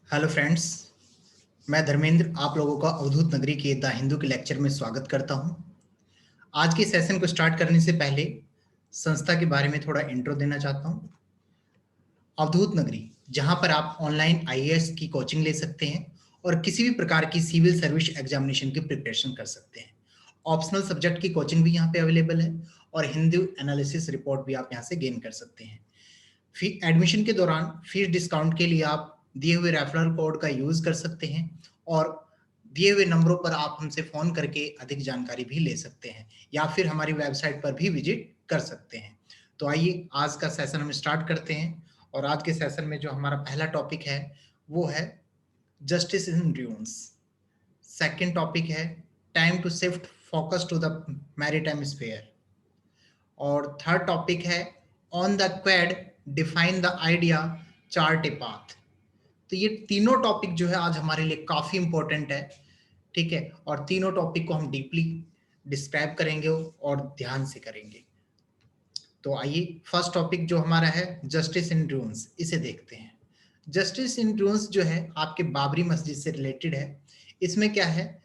Hello friends, मैं धर्मेंद्र आप लोगों का अवधूत नगरी के द हिंदू के लेक्चर में स्वागत करता हूं। आज के सेशन को स्टार्ट करने से पहले संस्था के बारे में थोड़ा इंट्रो देना चाहता हूं। अवधूत नगरी, जहां पर आप ऑनलाइन आईएएस की कोचिंग ले सकते हैं और किसी भी प्रकार की सिविल सर्विस एग्जामिनेशन की प्रिपरेशन कर सकते हैं। ऑप्शनल सब्जेक्ट की कोचिंग भी यहाँ पे अवेलेबल है और हिंदी एनालिसिस रिपोर्ट भी आप यहाँ से गेन कर सकते हैं। एडमिशन के दौरान फीस डिस्काउंट के लिए आप दिए हुए रेफरल कोड का यूज कर सकते हैं और दिए हुए नंबरों पर आप हमसे फोन करके अधिक जानकारी भी ले सकते हैं या फिर हमारी वेबसाइट पर भी विजिट कर सकते हैं। तो आइए आज का सेशन हम स्टार्ट करते हैं और आज के सेशन में जो हमारा पहला टॉपिक है वो है justice in dunes. Second topic है time to shift focus to the maritime sphere और थर्ड टॉपिक है on the Quad define the idea chart a path. तो ये तीनों टॉपिक जो है आज हमारे लिए काफी इंपॉर्टेंट है, ठीक है, और तीनों टॉपिक को हम डीपली डिस्क्राइब करेंगे और ध्यान से करेंगे। तो आइए फर्स्ट टॉपिक जो हमारा है जस्टिस इन ड्यून्स, इसे देखते हैं। जस्टिस इन ड्यून्स जो है आपके बाबरी मस्जिद से रिलेटेड है। इसमें क्या है,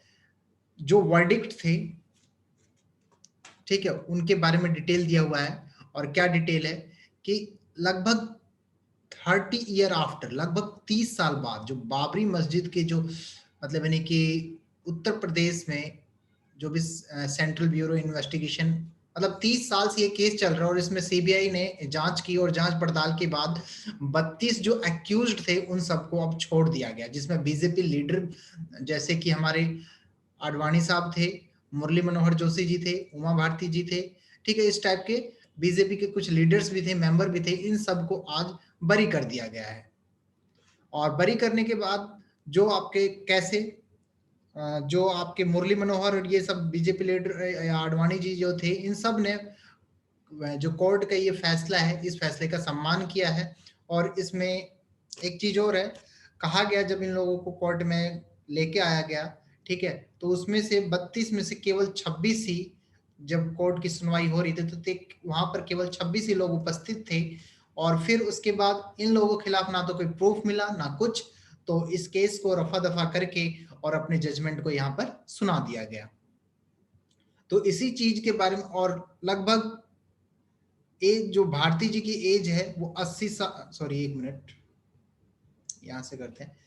जो वर्डिक्ट थे, ठीक है, उनके बारे में डिटेल दिया हुआ है। और क्या डिटेल है कि लगभग 30 ईयर आफ्टर, लगभग 30 साल बाद जो बाबरी मस्जिद के जो मतलब यानी कि उत्तर प्रदेश में जो भी सेंट्रल ब्यूरो इन्वेस्टिगेशन, मतलब 30 साल से ये केस चल रहा है और इसमें सीबीआई ने जांच की और जांच पड़ताल के बाद 32 जो एक्यूज्ड थे उन सबको अब छोड़ दिया गया, जिसमें बीजेपी लीडर जैसे कि हमारे आडवाणी साहब थे, मुरली मनोहर जोशी जी थे, उमा भारती जी थे, ठीक है, इस टाइप के बीजेपी के कुछ लीडर्स भी थे, मेंबर भी थे, इन सबको आज बरी कर दिया गया है। और बरी करने के बाद जो आपके कैसे जो आपके मुरली मनोहर और ये सब बीजेपी लीडर आडवाणी जी जो थे, इन सब ने जो कोर्ट का ये फैसला है इस फैसले का सम्मान किया है। और इसमें एक चीज और है, कहा गया जब इन लोगों को कोर्ट में लेके आया गया, ठीक है, तो उसमें से 32 में से केवल 26 ही, जब कोर्ट की सुनवाई हो रही थी तो वहां पर केवल 26 ही लोग उपस्थित थे। और फिर उसके बाद इन लोगों के खिलाफ ना तो कोई प्रूफ मिला ना कुछ, तो इस केस को रफा दफा करके और अपने जजमेंट को यहाँ पर सुना दिया गया। तो इसी चीज के बारे में, और लगभग एज जो भारती जी की एज है वो 80 साल, सॉरी एक मिनट यहां से करते हैं।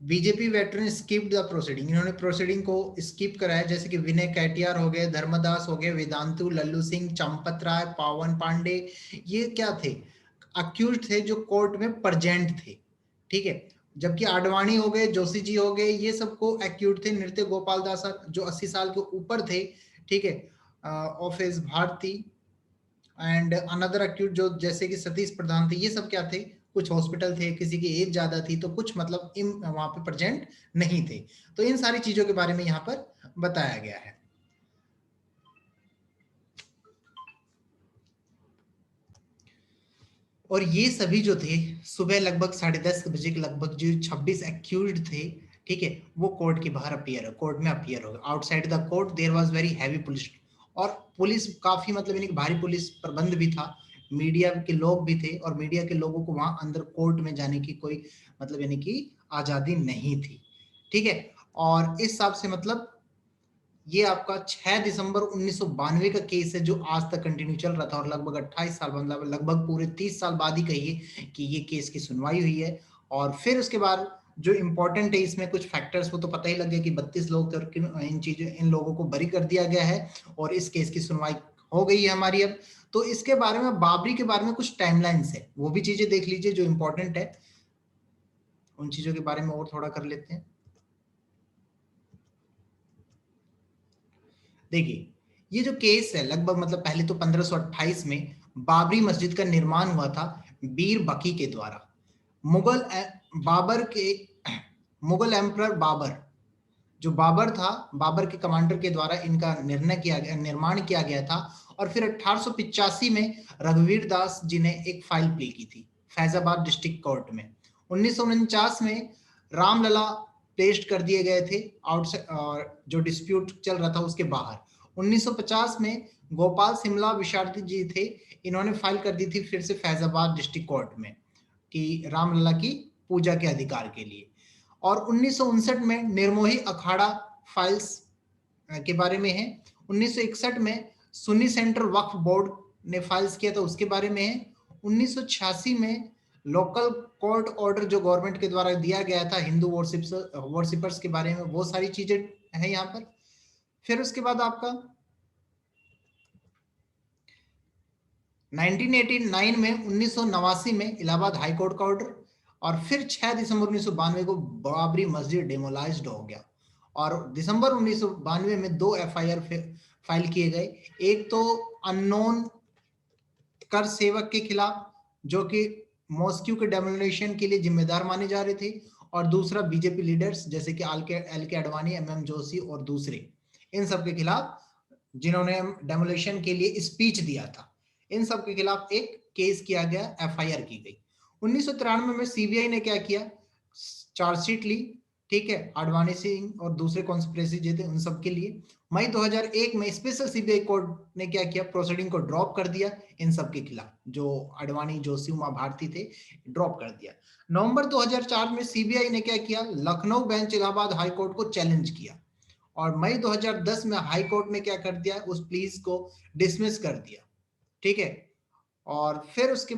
BJP veteran skip the proceeding, इन्होंने प्रोसीडिंग को स्किप कराया, जैसे कि विनय कैटियार हो गए, धर्मदास हो गए, वेदांतु, लल्लू सिंह, चंपत राय, पावन पांडे, ये क्या थे, अक्यूज थे जो कोर्ट में प्रेजेंट थे, ठीक है। जबकि आडवाणी हो गए, जोशी जी हो गए, ये सबको एक्यूज थे। नृत्य गोपाल दास जो 80 साल के ऊपर थे, ठीक है, of as Bharati and another acute जो जैसे कि सतीश प्रधान थे, ये सब क्या थे, कुछ हॉस्पिटल थे, किसी की एज ज्यादा थी तो कुछ मतलब इन वहां पे प्रेजेंट नहीं थे। तो इन सारी चीजों के बारे में यहाँ पर बताया गया है। और ये सभी जो थे सुबह लगभग 10:30 बजे के लगभग जो 26 एक्यूज्ड थे, ठीक है, वो कोर्ट के बाहर कोर्ट में अपियर हो गए। Outside the court there was very heavy police, और पुलिस काफी मतलब यानी भारी पुलिस प्रबंध भी था, मीडिया के लोग भी थे और मीडिया के लोगों को वहां अंदर कोर्ट में जाने की कोई मतलब यानी कि आजादी नहीं थी, ठीक है। और इस हिसाब से मतलब ये आपका 6 दिसंबर 1992 का केस है जो आज तक कंटिन्यू चल रहा था और लगभग 28 साल, मतलब लगभग पूरे 30 साल बाद ही कहिए कि ये केस की सुनवाई हुई है। और फिर उसके बाद जो इम्पोर्टेंट है इसमें कुछ फैक्टर्स वो तो पता ही लग गया कि 32 लोग थे और इन लोगों को बरी कर दिया गया है और इस केस की सुनवाई हो गई है हमारी अब। तो इसके बारे में, बाबरी के बारे में कुछ टाइमलाइंस है, वो भी चीजें देख लीजिए जो इंपॉर्टेंट है, उन चीजों के बारे में और थोड़ा कर लेते हैं। देखिए, ये जो केस है लगभग मतलब पहले तो 1528 में बाबरी मस्जिद का निर्माण हुआ था बीर बकी के द्वारा। बाबर के मुगल एम्परर बाबर, जो बाबर था, बाबर के कमांडर के द्वारा इनका निर्माण किया गया था। और फिर 1885 में रघुवीर दास जी ने एक फाइल प्ले की थी फैजाबाद डिस्ट्रिक्ट कोर्ट में। 1949 में रामलला पेश कर दिए गए थे आउटसाइड जो डिस्प्यूट चल रहा था उसके बाहर। 1950 में गोपाल सिमला विशारदी जी थे, इन्होंने फाइल कर दी थी फिर से फैजाबाद डिस्ट्रिक्ट कोर्ट में। कि रामलला की पूजा के अधिकार के लिए। और 1959 में निर्मोही अखाड़ा फाइल्स के बारे में है। 1961 में सुन्नी सेंट्रल वक्फ बोर्ड ने फाइल्स किया था, उसके बारे में है। 1986 में लोकल कोर्ट ऑर्डर जो गवर्नमेंट के द्वारा दिया गया था हिंदू वर्शिपर्स के बारे में, वो सारी चीजें हैं यहाँ पर। फिर उसके बाद आपका 1989 में 1989 में इलाहाबाद हाई कोर्ट का ऑर्डर, और फिर 6 दिसंबर 1992 को बाबरी मस्जिद डेमोलाइज्ड हो गया। और दिसंबर 1992 में 2 एफआईआर फाइल किए गए। एक तो अननोन कर सेवक के खिलाफ जो कि मॉस्क्यू के डेमोलिशन के लिए जिम्मेदार माने जा रहे थे, और दूसरा बीजेपी लीडर्स जैसे कि एल के अडवाणी, एमएम जोशी और दूसरे, इन सब के खिलाफ जिन्होंने डेमोलिशन के लिए स्पीच दिया था, इन सब के खिलाफ एक केस किया गया, एफआईआर की गई। 1993 में सीबीआई ने क्या किया, चार्जशीट ली, ठीक है, आडवाणी सिंह और दूसरे कॉन्स्पिरेसी जो थे उन सब के लिए। मई 2001 में स्पेशल सीबीआई कोर्ट ने क्या किया, प्रोसीडिंग को ड्रॉप कर दिया इन सब के खिलाफ, जो आडवाणी, जोशी, उमा भारती थे, ड्रॉप कर दिया। नवंबर 2004 में सीबीआई ने क्या किया, Lucknow bench Allahabad high court को चैलेंज किया, और मई 2010 में हाई कोर्ट ने क्या कर दिया, उस प्लीज को डिसमिस कर दिया, ठीक है। और फिर उसके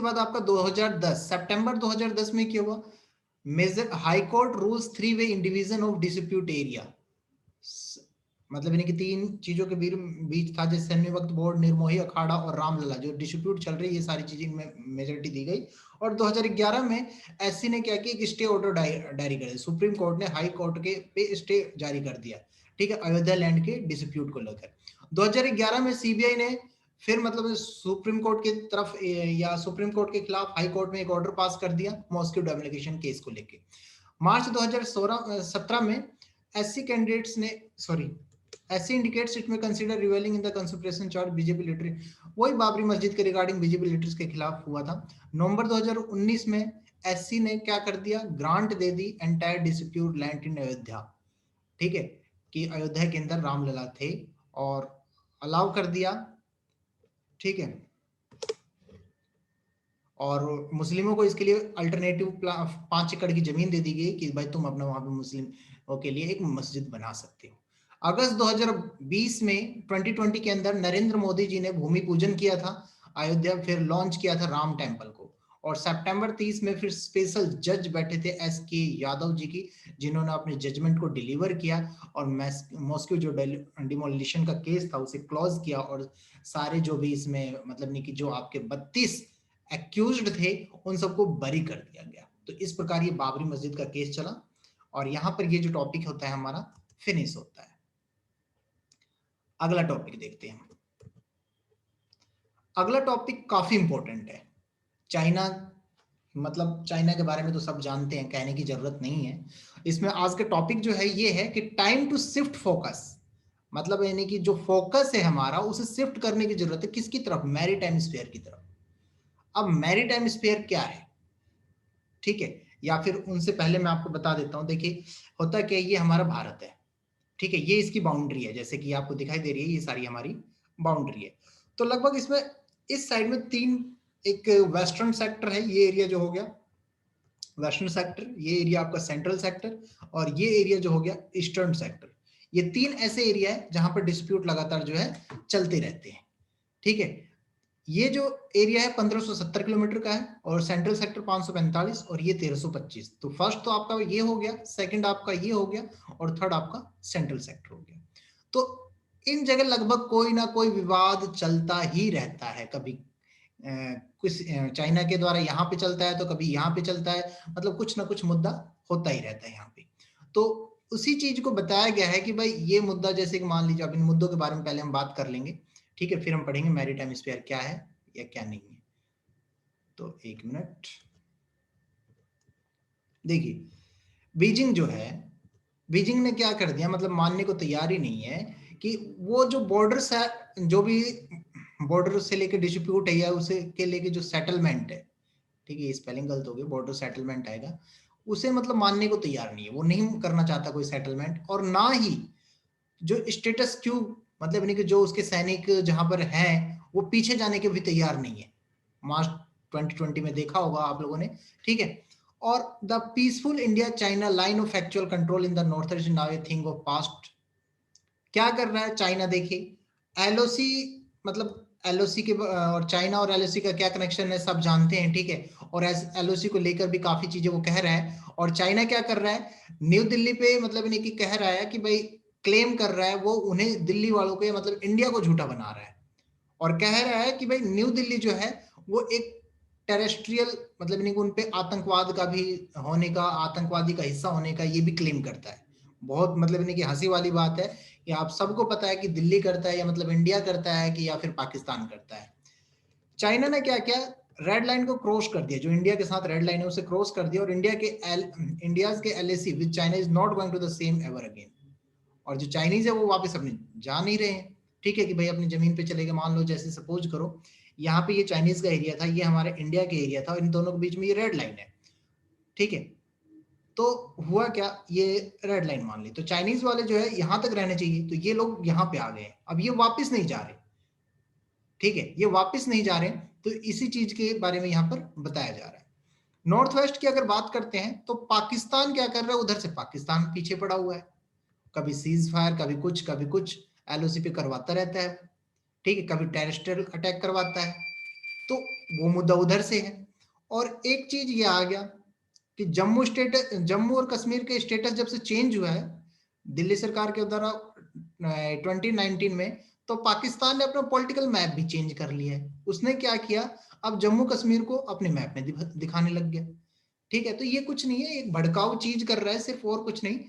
बाद आपका 2010 सितंबर 2010 में क्या हुआ, major high court rules 3 way in division of dispute area, मतलब यानी कि 3 चीजों के बीच था, जैसे सैन्य वक्त बोर्ड, निर्मोही अखाड़ा और रामलला, जो डिस्प्यूट चल रही है, ये सारी चीजें में मेजोरिटी दी गई। और 2011 में एससी ने क्या किया, एक स्टे ऑर्डर जारी कर दिया, सुप्रीम कोर्ट ने हाई कोर्ट के पे स्टे जारी कर दिया, ठीक है, अयोध्या लैंड के डिस्प्यूट को लेकर। 2011 में सीबीआई ने फिर मतलब सुप्रीम कोर्ट की तरफ या सुप्रीम कोर्ट के खिलाफ हाई कोर्ट में एक ऑर्डर पास कर दिया मॉस्क्यू डेमोलिशन केस को लेकर। मार्च 2017 में एससी कैंडिडेट्स ने ऐसे इंडिकेट्स इट में consider revealing in the conspiracy charge BJP leader, वही बाबरी मस्जिद के रिगार्डिंग बीजेपी लीडर्स के खिलाफ हुआ था। नवंबर 2019 में एससी ने क्या कर दिया, grant they the entire dispute land in Ayodhya, ठीक है, कि अयोध्या के अंदर रामलला थे, और अलाउ कर दिया, ठीक है। और मुस्लिमों को इसके लिए अल्टरनेटिव 5 एकड़ की जमीन दे दी गई कि भाई तुम अपना वहां पे मुस्लिमों के लिए एक मस्जिद बना सकते हो। अगस्त 2020 में 2020 के अंदर नरेंद्र मोदी जी ने भूमि पूजन किया था अयोध्या, फिर लॉन्च किया था राम टेम्पल को। और सितंबर 30 में फिर स्पेशल जज बैठे थे एस के यादव जी की, जिन्होंने अपने जजमेंट को डिलीवर किया, और मॉस्क्यू जो डिमोलिशन का केस था उसे क्लोज किया, और सारे जो भी इसमें मतलब नहीं कि जो आपके 32 एक्यूज्ड थे उन सबको बरी कर दिया गया। तो इस प्रकार ये बाबरी मस्जिद का केस चला, और यहां पर ये जो टॉपिक होता है हमारा फिनिश होता है। अगला टॉपिक देखते हैं। अगला टॉपिक काफी इंपॉर्टेंट है, चाइना। मतलब चाइना के बारे में तो सब जानते हैं, कहने की जरूरत नहीं है। इसमें आज का टॉपिक जो है ये है कि टाइम टू शिफ्ट फोकस, मतलब यानी कि जो फोकस है हमारा उसे शिफ्ट करने की जरूरत है, किसकी तरफ, मैरीटाइम स्फीयर की तरफ। अब मैरीटाइम स्फीयर क्या है, ठीक है, या फिर उनसे पहले मैं आपको बता देता हूं। देखिए होता क्या, ये हमारा भारत है, ठीक है, ये इसकी बाउंड्री है, जैसे कि आपको दिखाई दे रही है, ये सारी हमारी बाउंड्री है। तो लगभग इसमें इस साइड में 3, एक वेस्टर्न सेक्टर है, ये एरिया जो हो गया वेस्टर्न सेक्टर, ये एरिया आपका सेंट्रल सेक्टर, और ये एरिया जो हो गया ईस्टर्न सेक्टर। ये 3 ऐसे एरिया है जहां पर डिस्प्यूट लगातार जो है चलते रहते हैं, ठीक है। ये जो एरिया है 1570 किलोमीटर का है, और सेंट्रल सेक्टर 545, और ये 1325। तो फर्स्ट तो आपका ये हो गया, सेकंड आपका ये हो गया, और थर्ड आपका सेंट्रल सेक्टर हो गया। तो इन जगह लगभग कोई ना कोई विवाद चलता ही रहता है, कभी कुछ चाइना के द्वारा यहाँ पे चलता है, तो कभी यहाँ पे चलता है, मतलब कुछ ना कुछ मुद्दा होता ही रहता है यहाँ पे। तो उसी चीज को बताया गया है कि भाई ये मुद्दा, जैसे कि मान लीजिए, अब इन मुद्दों के बारे में पहले हम बात कर लेंगे, ठीक है, फिर हम पढ़ेंगे मैरीटाइम स्फीयर क्या है या क्या नहीं है। तो एक मिनट, देखिए बीजिंग जो है, बीजिंग ने क्या कर दिया, मतलब मानने को तैयार ही नहीं है कि वो जो बॉर्डर है, जो भी बॉर्डर से लेके डिस्प्यूट है या उसे के लेके जो सेटलमेंट है, ठीक है, स्पेलिंग गलत हो गई, बॉर्डर सेटलमेंट आएगा, उसे मतलब मानने को तैयार नहीं है, वो नहीं करना चाहता कोई सेटलमेंट। और ना ही जो स्टेटस क्यू, मतलब यानी कि जो उसके सैनिक जहां पर हैं वो पीछे जाने के भी तैयार नहीं है। मार्च 2020 में देखा होगा आप लोगों ने, ठीक है। और the peaceful India China line of actual control in the north east now a thing of past. क्या कर रहा है चाइना, देखिए एलओसी, मतलब एलओसी के और चाइना और एलओसी का क्या कनेक्शन है सब जानते हैं, ठीक है। और एलओसी को लेकर भी काफी चीजें वो कह रहा है। और चाइना क्या कर रहा है, न्यू दिल्ली पे मतलब इन्हें की कह रहा है कि भाई क्लेम कर रहा है वो उन्हें, दिल्ली वालों के मतलब इंडिया को झूठा बना रहा है। और कह रहा है कि भाई न्यू दिल्ली जो है वो एक टेरेस्ट्रियल, मतलब इन्हें उन पे आतंकवाद का भी होने का, आतंकवादी का हिस्सा होने का ये भी क्लेम करता है। बहुत मतलब इन्हें की हंसी वाली बात है कि आप सबको पता है कि दिल्ली करता है या मतलब इंडिया करता है कि या फिर पाकिस्तान करता है। चाइना ने क्या किया, रेड लाइन को क्रॉस कर दिया, जो इंडिया के साथ रेड लाइन है उसे क्रॉस कर दिया। और इंडियाज के LAC with China is not going to the same ever again. और जो चाइनीज है वो वापस अपने जा नहीं रहे हैं, ठीक है, कि भाई अपनी जमीन पे चले गए। मान लो जैसे सपोज करो यहाँ पे ये चाइनीज का एरिया था, ये हमारे इंडिया के एरिया था, और इन दोनों के बीच में ये रेड लाइन है, ठीक है। तो हुआ क्या, ये रेड लाइन मान ली, तो चाइनीज वाले जो है यहां तक रहने चाहिए, तो ये लोग यहाँ पे आ गए, अब ये वापस नहीं जा रहे, ठीक है, ये वापस नहीं जा रहे। तो इसी चीज के बारे में यहाँ पर बताया जा रहा है। नॉर्थ वेस्ट की अगर बात करते हैं तो पाकिस्तान क्या कर रहा है, उधर से पाकिस्तान पीछे पड़ा हुआ है, कभी सीज फायर, कभी कुछ एलओसी पे करवाता रहता है, ठीक है, कभी टेररिस्टल अटैक करवाता है। तो वो मुद्दा उधर से है। और एक चीज ये आ गया कि जम्मू और कश्मीर के स्टेटस जब से चेंज हुआ है दिल्ली सरकार के द्वारा 2019 में, तो पाकिस्तान ने अपना पॉलिटिकल मैप भी चेंज कर लिया है। उसने क्या किया, अब जम्मू कश्मीर को अपने मैप में दिखाने लग गया, ठीक है। तो ये कुछ नहीं है, एक भड़काऊ चीज कर रहा है सिर्फ, और कुछ नहीं।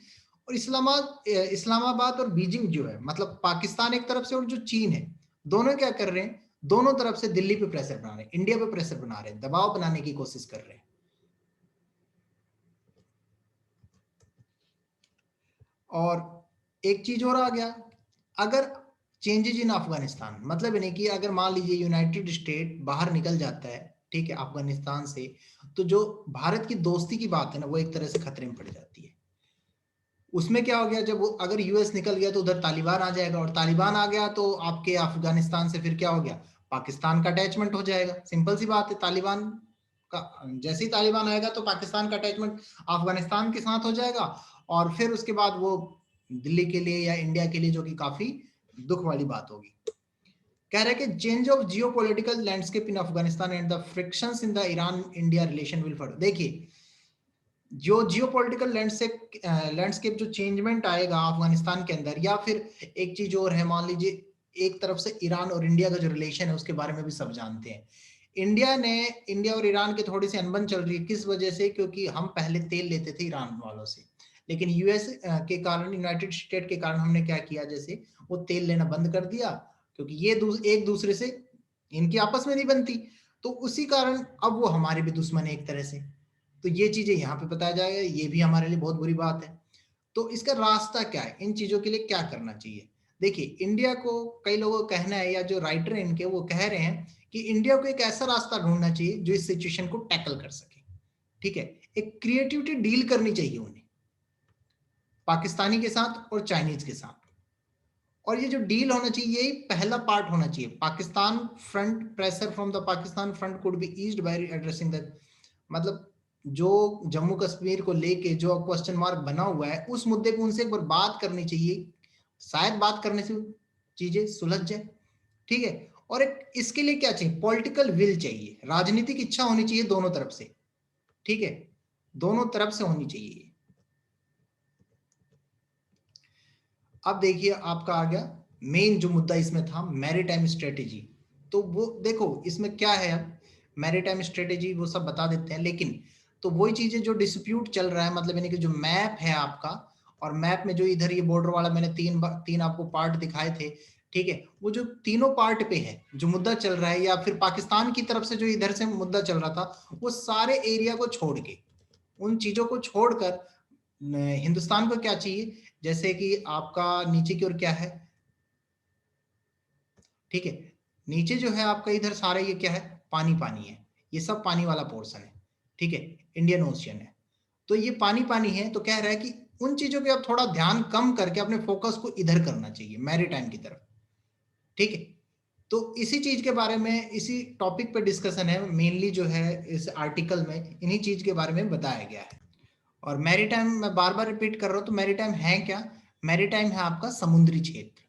और इस्लामाबाद और बीजिंग जो है, मतलब पाकिस्तान एक तरफ से और जो चीन है, दोनों क्या कर रहे हैं, दोनों तरफ से दिल्ली पे प्रेशर बना रहे हैं, इंडिया पे प्रेशर बना रहे हैं, दबाव बनाने की कोशिश कर रहे हैं। और एक चीज और आ गया, अगर चेंजेज इन अफगानिस्तान, मतलब इन्हें कि अगर मान लीजिए यूनाइटेड स्टेट बाहर निकल जाता है, ठीक है, अफगानिस्तान से, तो जो भारत की दोस्ती की बात है ना, वो एक तरह से खतरे में पड़ जाती है। उसमें क्या हो गया, जब वो अगर यूएस निकल गया तो उधर तालिबान आ जाएगा, और तालिबान आ गया तो आपके अफगानिस्तान से फिर क्या हो गया, पाकिस्तान का अटैचमेंट हो जाएगा। सिंपल सी बात है, तालिबान का जैसे ही तालिबान आएगा तो पाकिस्तान का अटैचमेंट अफगानिस्तान के साथ हो जाएगा। और फिर उसके बाद वो दिल्ली के लिए या इंडिया के लिए, जो कि काफी दुख वाली बात होगी। कह रहे हैं कि change of geo political landscape in Afghanistan and the frictions in the Iran India relation will further. देखिए जो जियो पोलिटिकल लैंडस्केप जो चेंजमेंट आएगा अफगानिस्तान के अंदर, या फिर एक चीज और है, मान लीजिए एक तरफ से ईरान और इंडिया का जो रिलेशन है उसके बारे में भी सब जानते हैं। इंडिया और ईरान की थोड़ी सी अनबन चल रही है, किस वजह से, क्योंकि हम पहले तेल लेते थे ईरान वालों से, लेकिन यूएस के कारण, यूनाइटेड स्टेट के कारण हमने क्या किया, जैसे वो तेल लेना बंद कर दिया, क्योंकि ये एक दूसरे से, इनकी आपस में नहीं बनती, तो उसी कारण अब वो हमारे भी दुश्मन है एक तरह से। तो ये चीजें यहाँ पे बताया जाएगा, ये भी हमारे लिए बहुत बुरी बात है। तो इसका रास्ता क्या है, इन चीजों के लिए क्या करना चाहिए। देखिए इंडिया को, कई लोगों का कहना है, या जो राइटर है इनके, वो कह रहे हैं कि इंडिया को एक ऐसा रास्ता ढूंढना चाहिए जो इस सिचुएशन को टैकल कर सके, ठीक है। एक क्रिएटिविटी डील करनी चाहिए उन्हें, पाकिस्तानी के साथ और चाइनीज के साथ। और ये जो डील होना चाहिए, यही पहला पार्ट होना चाहिए। Pakistan front, pressure from the Pakistan front could be eased by addressing the, मतलब जो जम्मू कश्मीर को लेके जो क्वेश्चन मार्क बना हुआ है, उस मुद्दे पे उनसे एक बार बात करनी चाहिए, शायद बात करने से चीजें सुलझ जाए, ठीक है। और एक इसके लिए क्या चाहिए, पॉलिटिकल विल चाहिए, राजनीतिक इच्छा होनी चाहिए दोनों तरफ से, ठीक है, दोनों तरफ से होनी चाहिए। अब देखिए आपका आ गया मेन जो मुद्दा इसमें था, मैरीटाइम स्ट्रेटेजी। तो वो देखो इसमें क्या है, अब मैरीटाइम स्ट्रेटेजी वो सब बता देते हैं, लेकिन तो वही चीजें जो डिस्प्यूट चल रहा है, मतलब यानी कि जो मैप है आपका, और मैप में जो इधर ये बॉर्डर वाला मैंने तीन आपको पार्ट दिखाए थे, ठीक है, वो जो तीनों पार्ट पे है जो मुद्दा चल रहा है, या फिर पाकिस्तान की तरफ से जो इधर से मुद्दा चल रहा था, वो सारे एरिया को छोड़ के, उन चीजों को छोड़कर हिंदुस्तान को क्या चाहिए, जैसे कि आपका नीचे की ओर क्या है, ठीक है, नीचे जो है आपका इधर सारे ये क्या है, पानी पानी है, ये सब पानी वाला पोर्शन है, ठीक है, इंडियन ओशियन है। तो ये पानी पानी है, तो कह रहा है कि उन चीजों के अब थोड़ा ध्यान कम करके अपने फोकस को इधर करना चाहिए, मैरीटाइम की तरफ, ठीक है। तो इसी चीज के बारे में, इसी टॉपिक पे डिस्कशन है मेनली जो है इस आर्टिकल में, इन्हीं चीज के बारे में बताया गया है। और मैरीटाइम मैं बार बार रिपीट कर रहा हूं, तो मैरीटाइम है क्या? मैरीटाइम है आपका समुद्री क्षेत्र।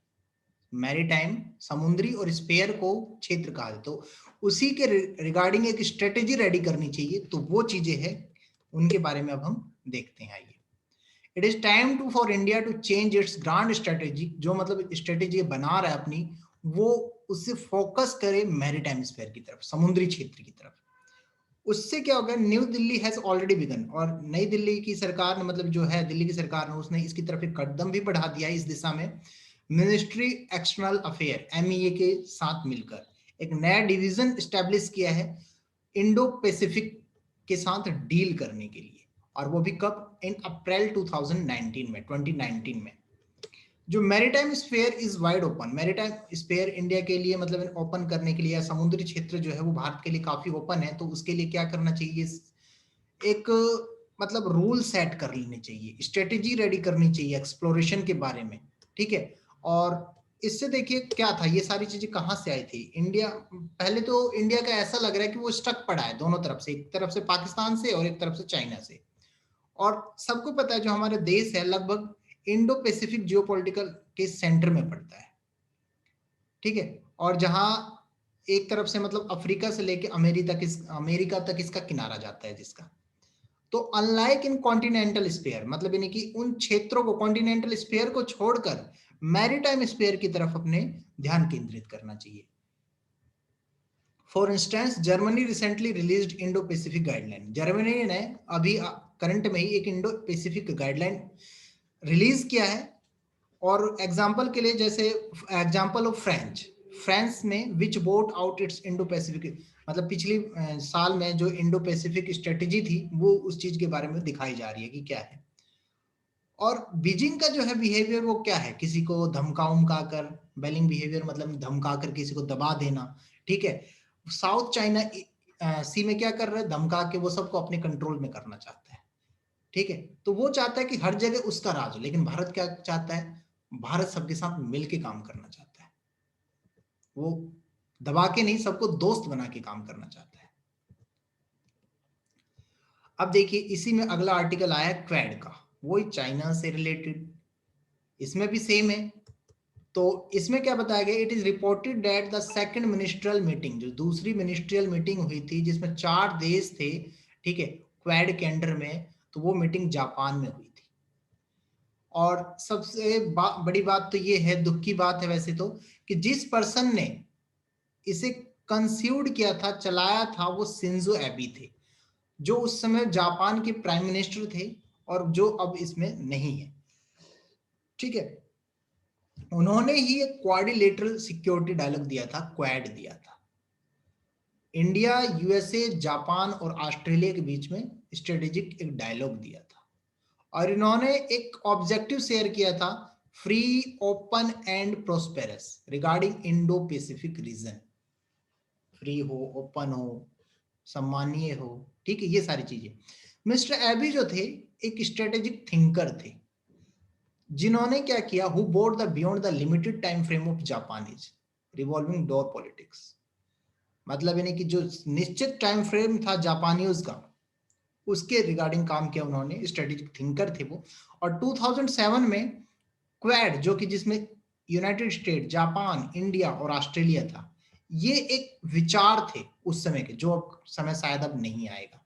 मैरीटाइम समुद्री और स्पेयर को क्षेत्र कहा है, तो उसी के रिगार्डिंग एक स्ट्रेटेजी रेडी करनी चाहिए, तो वो चीजें हैं उनके बारे में अब हम देखते हैं। आइए, it is time to for India to change its grand strategy, जो मतलब स्ट्रेटेजी बना रहा है अपनी, वो उससे फोकस करे मैरीटाइम स्पेयर की तरफ, समुद्री क्षेत्र की तरफ। उससे क्या होगा, New Delhi has already begun, और नई दिल्ली की सरकार ने, मतलब जो है दिल्ली की सरकार ने, उसने इसकी तरफ एक कदम भी बढ़ा दिया है इस दिशा में। मिनिस्ट्री एक्सटर्नल अफेयर MEA के साथ मिलकर एक नया डिवीजन स्टैब्लिश किया है इंडो पैसिफिक के साथ डील करने के लिए, और वो भी कब? इन अप्रैल 2019 में। जो maritime sphere is wide open, maritime sphere India के लिए मतलब ओपन करने के लिए, या समुद्री क्षेत्र जो है वो भारत के लिए काफी ओपन है, तो उसके लिए क्या करना चाहिए? एक मतलब रूल सेट कर लेने चाहिए, स्ट्रेटेजी रेडी करनी चाहिए एक्सप्लोरेशन के बारे में, ठीक है। और इससे देखिए क्या था, ये सारी चीजें कहाँ से आई थी? इंडिया, पहले तो इंडिया का ऐसा लग रहा है कि वो स्टक पड़ा है दोनों तरफ से, एक तरफ से पाकिस्तान से और एक तरफ से चाइना से। और सबको पता है जो हमारे देश है लगभग इंडो पैसिफिक जियोपॉलिटिकल के सेंटर में पड़ता है, ठीक है। और जहां एक तरफ से मतलब अफ्रीका से लेके अमेरिका तक इसका किनारा जाता है जिसका। तो अनलाइक इन कॉन्टिनेंटल स्फीयर, मतलब यानी कि उन क्षेत्रों को, कॉन्टिनेंटल स्फीयर को छोड़कर मैरीटाइम स्फीयर की तरफ अपने ध्यान केंद्रित करना चाहिए। For instance, Germany recently released Indo Pacific guideline, Germany ने अभी करंट में ही एक इंडो पैसिफिक गाइडलाइन रिलीज किया है। और एग्जाम्पल के लिए, जैसे एग्जाम्पल ऑफ फ्रेंच, फ्रांस में which brought out its Indo Pacific, मतलब पिछली साल में जो इंडो पैसिफिक स्ट्रेटेजी थी वो उस चीज के बारे में दिखाई जा रही है कि क्या है। और बीजिंग का जो है बिहेवियर वो क्या है, किसी को धमका उमका कर, बेलिंग बिहेवियर मतलब धमका कर किसी को दबा देना, ठीक है। साउथ चाइना सी में क्या कर रहा है, धमका के वो सबको अपने कंट्रोल में करना चाहता है, ठीक है। तो वो चाहता है कि हर जगह उसका राज हो, लेकिन भारत क्या चाहता है? भारत सबके साथ मिलके काम करना चाहता है, वो दबा के नहीं, सबको दोस्त बना के काम करना चाहता है। अब देखिए इसी में अगला आर्टिकल आया क्वेड का, वो चाइना से रिलेटेड, इसमें भी सेम है। तो इसमें क्या बताया गया, it is reported that the second ministerial meeting, जो दूसरी मिनिस्ट्रियल मीटिंग हुई थी जिसमें 4 देश थे, ठीक है, क्वेड के अंडर में, तो वो मीटिंग जापान में हुई थी। और सबसे बड़ी बात तो ये है, दुख की बात है वैसे तो, कि जिस पर्सन ने इसे कंसीव्ड किया था, चलाया था, वो शिंजो एबे थे, जो उस समय जापान के प्राइम मिनिस्टर थे और जो अब इसमें नहीं है, ठीक है। उन्होंने ही एक क्वाड्रिलेटरल सिक्योरिटी डायलॉग दिया था, क्वाड दिया था, इंडिया, USA, जापान और ऑस्ट्रेलिया के बीच में स्ट्रेटेजिक एक डायलॉग दिया था। और इन्होंने एक ऑब्जेक्टिव शेयर किया था, free, open and prosperous regarding Indo Pacific region, free हो, ओपन हो, सम्मानीय हो, ठीक है, ये सारी चीजें। मिस्टर एबी जो थे एक स्ट्रेटेजिक थिंकर थे, जिन्होंने क्या किया, who board the beyond the limited time frame of Japanese revolving door politics, मतलब यानी कि जो निश्चित टाइम फ्रेम था जापानीज का, उसके रिगार्डिंग काम किया उन्होंने, स्ट्रेटेजिक थिंकर थे वो। और 2007 में क्वाड, जो कि जिसमें यूनाइटेड स्टेट, जापान, इंडिया और ऑस्ट्रेलिया था, ये एक विचार थे उस समय के, जो समय शायद अब नहीं आएगा।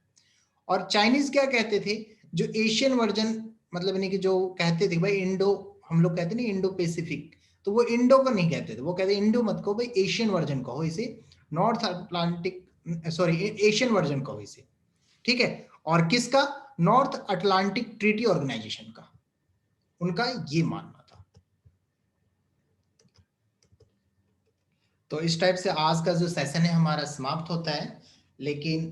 और चाइनीज क्या कहते थे, जो एशियन वर्जन, मतलब यानी कि जो कहते थे भाई इंडो, हम लोग कहते नहीं इंडो पैसिफिक, तो वो इंडो को नहीं कहते थे, वो कहते इंडो मत कहो भाई, एशियन वर्जन कहो इसे, north Atlantic, sorry Asian version कहो इसे, ठीक है। और किसका? नॉर्थ अटलांटिक ट्रीटी ऑर्गेनाइजेशन का, उनका ये मानना था। तो इस टाइप से आज का जो सेशन है हमारा समाप्त होता है, लेकिन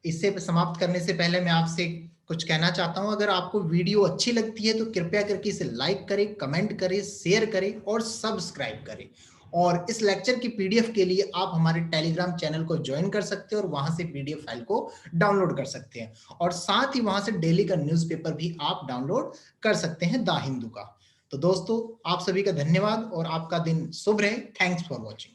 इससे समाप्त करने से पहले मैं आपसे कुछ कहना चाहता हूं, अगर आपको वीडियो अच्छी लगती है तो कृपया करके इसे लाइक करें, कमेंट करें, शेयर करें और सब्सक्राइब करें। और इस लेक्चर की PDF के लिए आप हमारे टेलीग्राम चैनल को ज्वाइन कर सकते हैं और वहां से PDF फाइल को डाउनलोड कर सकते हैं, और साथ ही वहां से डेली का न्यूज़पेपर भी आप डाउनलोड कर सकते हैं, द हिंदू का। तो दोस्तों, आप सभी का धन्यवाद और आपका दिन शुभ रहे। Thanks for watching.